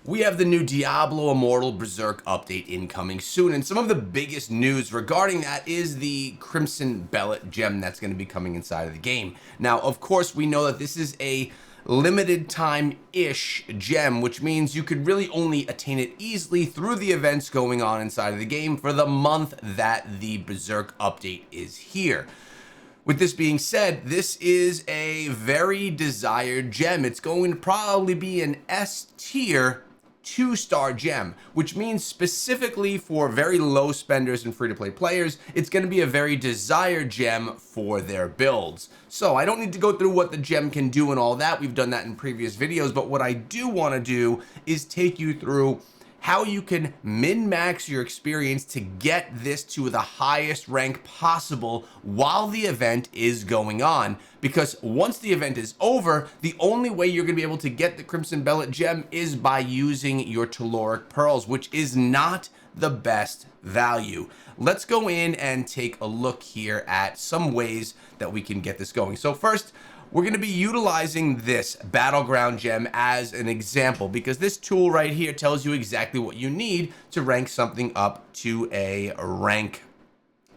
We have the new Diablo Immortal Berserk update incoming soon, and some of the biggest news regarding that is the Crimson Behelit gem that's going to be coming inside of the game. Now, of course, we know that this is a limited time-ish gem, which means you could really only attain it easily through the events going on inside of the game for the month that the Berserk update is here. With this being said, this is a very desired gem. It's going to probably be an S tier 2-star gem, which means specifically for very low spenders and free-to-play players, it's going to be a very desired gem for their builds. So I don't need to go through what the gem can do and all that. We've done that in previous videos, but what I do want to do is take you through how you can min-max your experience to get this to the highest rank possible while the event is going on. Because once the event is over, the only way you're going to be able to get the Crimson Behelit gem is by using your telluric pearls, which is not the best value. Let's go in and take a look here at some ways that we can get this going. So first, we're going to be utilizing this battleground gem as an example because this tool right here tells you exactly what you need to rank something up to a rank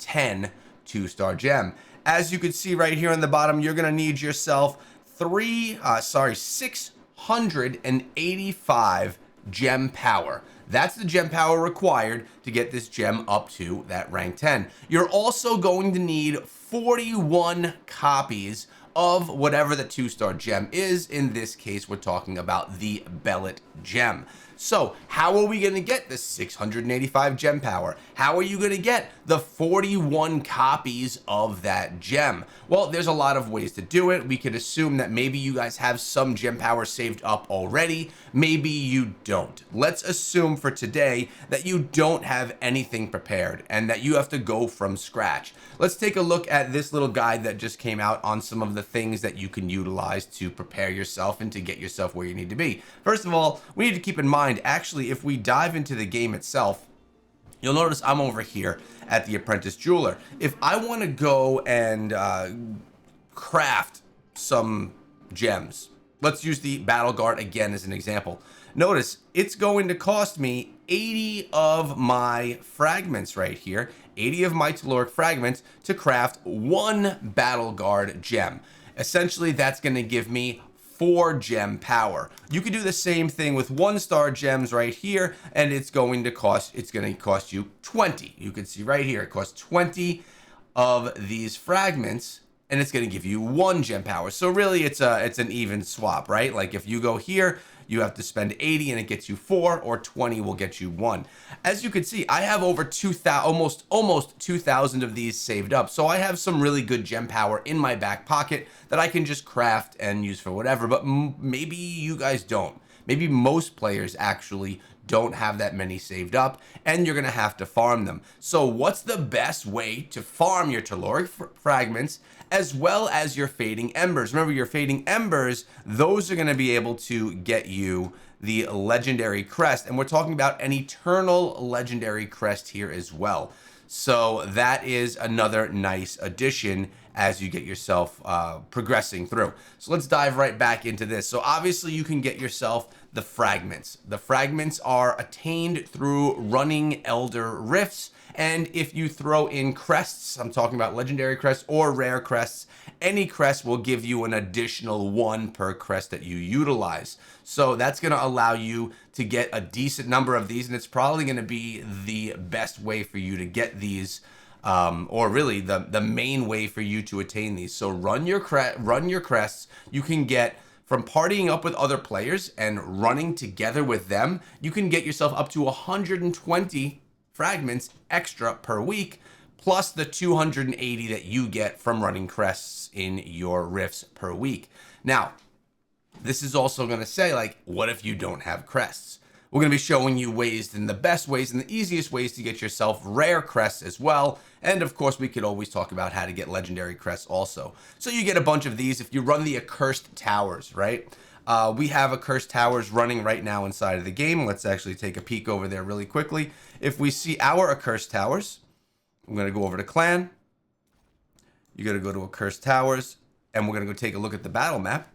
10 2-star gem. As you can see right here on the bottom, you're going to need yourself 685 gem power. That's the gem power required to get this gem up to that rank 10. You're also going to need 41 copies of whatever the 2-star gem is. In this case, we're talking about the Behelit gem. So how are we going to get the 685 gem power? How are you going to get the 41 copies of that gem? Well, there's a lot of ways to do it. We could assume that maybe you guys have some gem power saved up already. Maybe you don't. Let's assume for today that you don't have anything prepared and that you have to go from scratch. Let's take a look at this little guide that just came out on some of the things that you can utilize to prepare yourself and to get yourself where you need to be. First of all, we need to keep in mind, actually, if we dive into the game itself, you'll notice I'm over here at the Apprentice Jeweler. If I want to go and craft some gems, let's use the Battle Guard again as an example. Notice it's going to cost me 80 of my fragments right here, 80 of my telluric fragments to craft one Battle Guard gem. Essentially, that's going to give me 4 gem power. You could do the same thing with 1-star gems right here, and it's going to cost you 20. You can see right here, it costs 20 of these fragments, and it's going to give you 1 gem power. So really, it's an even swap, right? Like if you go here, you have to spend 80 and it gets you 4, or 20 will get you 1. As you can see, I have over 2,000, almost 2,000 of these saved up. So I have some really good gem power in my back pocket that I can just craft and use for whatever. But maybe you guys don't. Maybe most players actually don't have that many saved up, and you're gonna have to farm them. So what's the best way to farm your telluric fragments as well as your fading embers? Remember, your fading embers, those are gonna be able to get you the legendary crest, and we're talking about an eternal legendary crest here as well. So that is another nice addition as you get yourself progressing through. So let's dive right back into this. So obviously you can get yourself the fragments. The fragments are attained through running Elder Rifts, and if you throw in crests, I'm talking about legendary crests or rare crests, any crest will give you an additional 1 per crest that you utilize. So that's going to allow you to get a decent number of these, and it's probably going to be the best way for you to get these, or really the main way for you to attain these. So run your crests. You can get, from partying up with other players and running together with them, you can get yourself up to 120 fragments extra per week, plus the 280 that you get from running crests in your rifts per week. Now, this is also going to say, like, what if you don't have crests? We're going to be showing you ways, and the best ways and the easiest ways to get yourself rare crests as well. And of course, we could always talk about how to get legendary crests also. So you get a bunch of these if you run the accursed towers, right? We have accursed towers running right now inside of the game. Let's actually take a peek over there really quickly. If we see our accursed towers, I'm going to go over to clan. You're going to go to accursed towers, and we're going to go take a look at the battle map.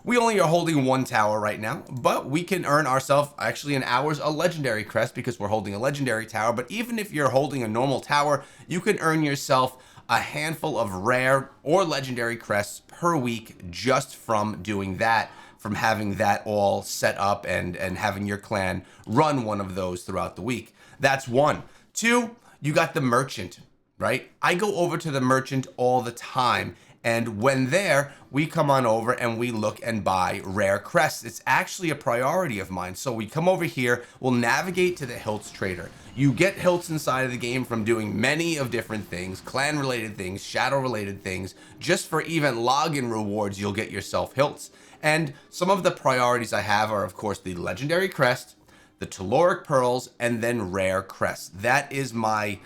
We only are holding 1 tower right now, but we can earn ourselves actually in hours a legendary crest because we're holding a legendary tower. But even if you're holding a normal tower, you can earn yourself a handful of rare or legendary crests per week just from doing that, from having that all set up and having your clan run one of those throughout the week. That's 1. 2, you got the merchant, right? I go over to the merchant all the time. And when there, we come on over and we look and buy rare crests. It's actually a priority of mine. So we come over here, we'll navigate to the Hilts Trader. You get Hilts inside of the game from doing many of different things, clan-related things, shadow-related things. Just for even login rewards, you'll get yourself Hilts. And some of the priorities I have are, of course, the legendary crest, the Telluric Pearls, and then rare crests. That is my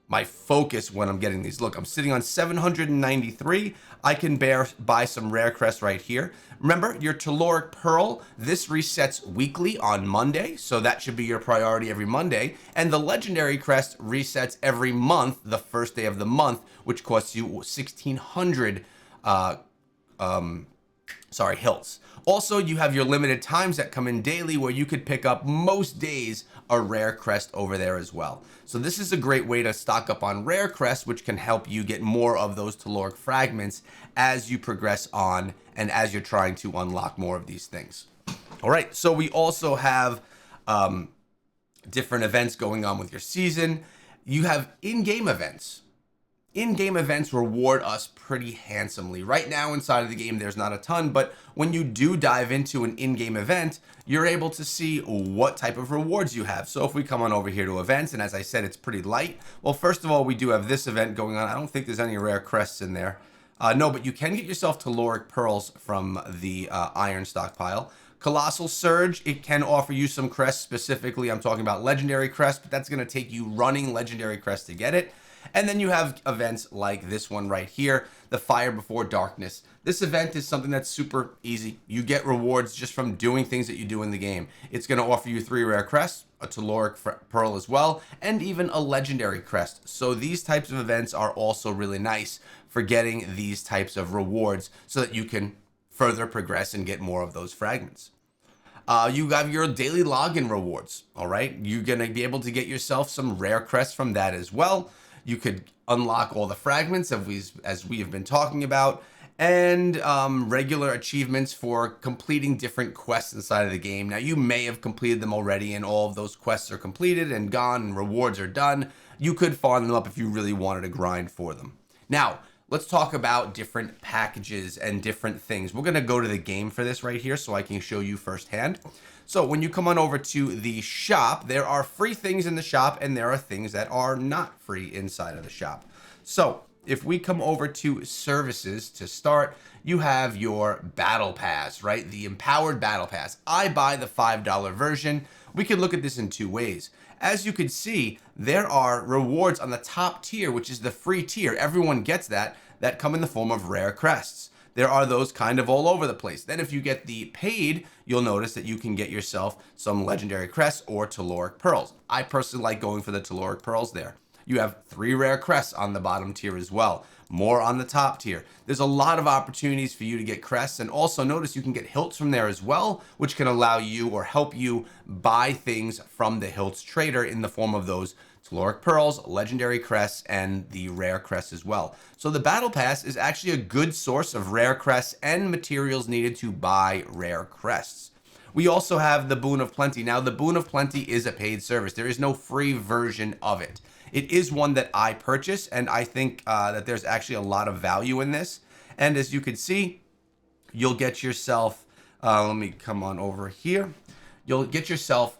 my focus when I'm getting these. Look, I'm sitting on 793. I can buy some rare crests right here. Remember, your Telluric Pearl, this resets weekly on Monday, so that should be your priority every Monday. And the legendary crest resets every month, the first day of the month, which costs you 1,600 hilts. Also, you have your limited times that come in daily where you could pick up most days a rare crest over there as well. So this is a great way to stock up on rare crests, which can help you get more of those Telluric fragments as you progress on and as you're trying to unlock more of these things. All right, so we also have different events going on with your season. You have in-game events. In-game events reward us pretty handsomely. Right now inside of the game, there's not a ton, but when you do dive into an in-game event, you're able to see what type of rewards you have. So if we come on over here to events, and as I said, it's pretty light. Well, first of all, we do have this event going on. I don't think there's any rare crests in there. No, but you can get yourself Telluric Pearls from the iron stockpile. Colossal Surge, it can offer you some crests specifically. I'm talking about legendary crests, but that's going to take you running legendary crests to get it. And then you have events like this one right here, the Fire Before Darkness. This event is something that's super easy. You get rewards just from doing things that you do in the game. It's going to offer you 3 rare crests, a Telluric Pearl as well, and even a legendary crest. So these types of events are also really nice for getting these types of rewards so that you can further progress and get more of those fragments. You have your daily login rewards, all right? You're going to be able to get yourself some rare crests from that as well. You could unlock all the fragments as we have been talking about, and regular achievements for completing different quests inside of the game. Now, you may have completed them already, and all of those quests are completed and gone, and rewards are done. You could farm them up if you really wanted to grind for them. Now, let's talk about different packages and different things. We're going to go to the game for this right here so I can show you firsthand. So when you come on over to the shop, there are free things in the shop and there are things that are not free inside of the shop. So if we come over to services to start, you have your battle pass, right? The empowered battle pass. I buy the $5 version. We can look at this in 2 ways. As you can see, there are rewards on the top tier, which is the free tier. Everyone gets that come in the form of rare crests. There are those kind of all over the place. Then if you get the paid, you'll notice that you can get yourself some legendary crests or Telluric Pearls. I personally like going for the Telluric Pearls there. You have 3 rare crests on the bottom tier as well. More on the top tier. There's a lot of opportunities for you to get crests, and also notice you can get hilts from there as well, which can allow you or help you buy things from the Hilts Trader in the form of those Telluric Pearls, legendary crests, and the rare crests as well. So the battle pass is actually a good source of rare crests and materials needed to buy rare crests. We also have the Boon of Plenty. Now, the Boon of Plenty is a paid service. There is no free version of it. It is one that I purchase, and I think that there's actually a lot of value in this. And as you can see, you'll get yourself, let me come on over here. You'll get yourself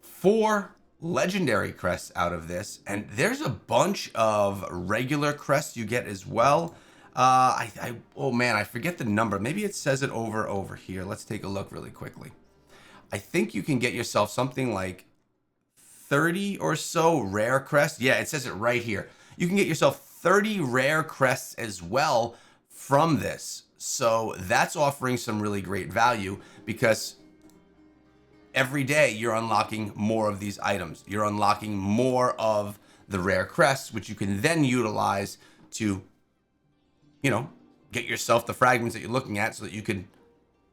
4 legendary crests out of this, and there's a bunch of regular crests you get as well. Oh man, I forget the number. Maybe it says it over here. Let's take a look really quickly. I think you can get yourself something like 30 or so rare crests. Yeah, it says it right here. You can get yourself 30 rare crests as well from this. So that's offering some really great value because every day you're unlocking more of these items. You're unlocking more of the rare crests, which you can then utilize to, you know, get yourself the fragments that you're looking at so that you can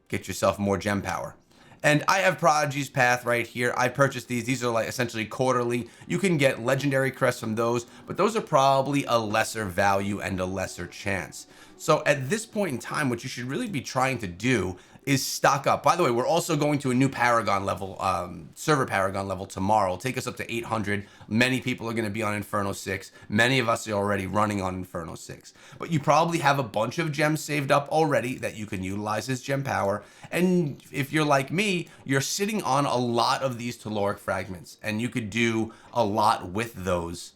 get yourself more gem power. And I have Prodigy's Path right here. I purchased these. These are like essentially quarterly. You can get legendary crests from those, but those are probably a lesser value and a lesser chance. So at this point in time, what you should really be trying to do is stock up. By the way, we're also going to a new Paragon level, server Paragon level tomorrow. It'll take us up to 800. Many people are going to be on Inferno 6. Many of us are already running on Inferno 6. But you probably have a bunch of gems saved up already that you can utilize as gem power. And if you're like me, you're sitting on a lot of these telluric fragments, and you could do a lot with those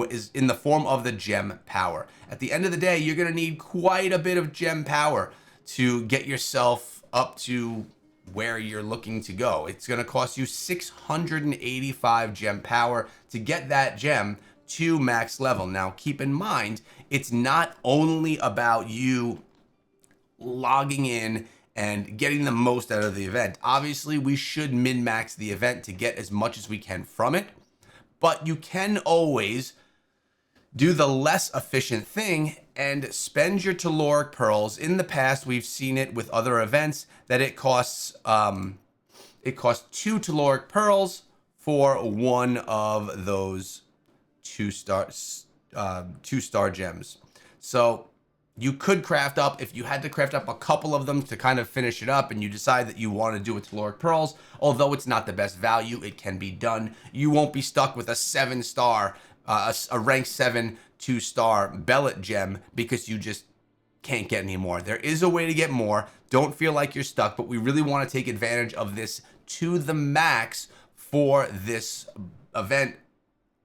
is in the form of the gem power. At the end of the day, you're going to need quite a bit of gem power to get yourself up to where you're looking to go. It's going to cost you 685 gem power to get that gem to max level. Now, keep in mind, it's not only about you logging in and getting the most out of the event. Obviously, we should min-max the event to get as much as we can from it, but you can always do the less efficient thing and spend your telluric pearls. In the past, we've seen it with other events that it costs 2 telluric pearls for one of those 2-star gems. So you could craft up, if you had to craft up a couple of them to kind of finish it up, and you decide that you want to do it telluric pearls, although it's not the best value, it can be done. You won't be stuck with a 7-star, a rank 7 2-star Behelit gem because you just can't get any more. There is a way to get more. Don't feel like you're stuck, but we really want to take advantage of this to the max for this event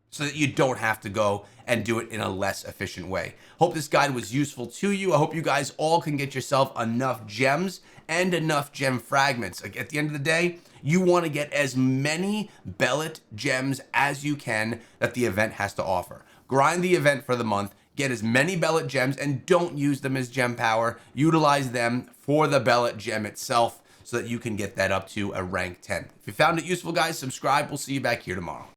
so that you don't have to go and do it in a less efficient way. Hope this guide was useful to you. I hope you guys all can get yourself enough gems and enough gem fragments. Like, at the end of the day, you want to get as many Behelit gems as you can that the event has to offer. Grind the event for the month, get as many Behelit gems, and don't use them as gem power. Utilize them for the Behelit gem itself so that you can get that up to a rank 10. If you found it useful, guys, subscribe. We'll see you back here tomorrow.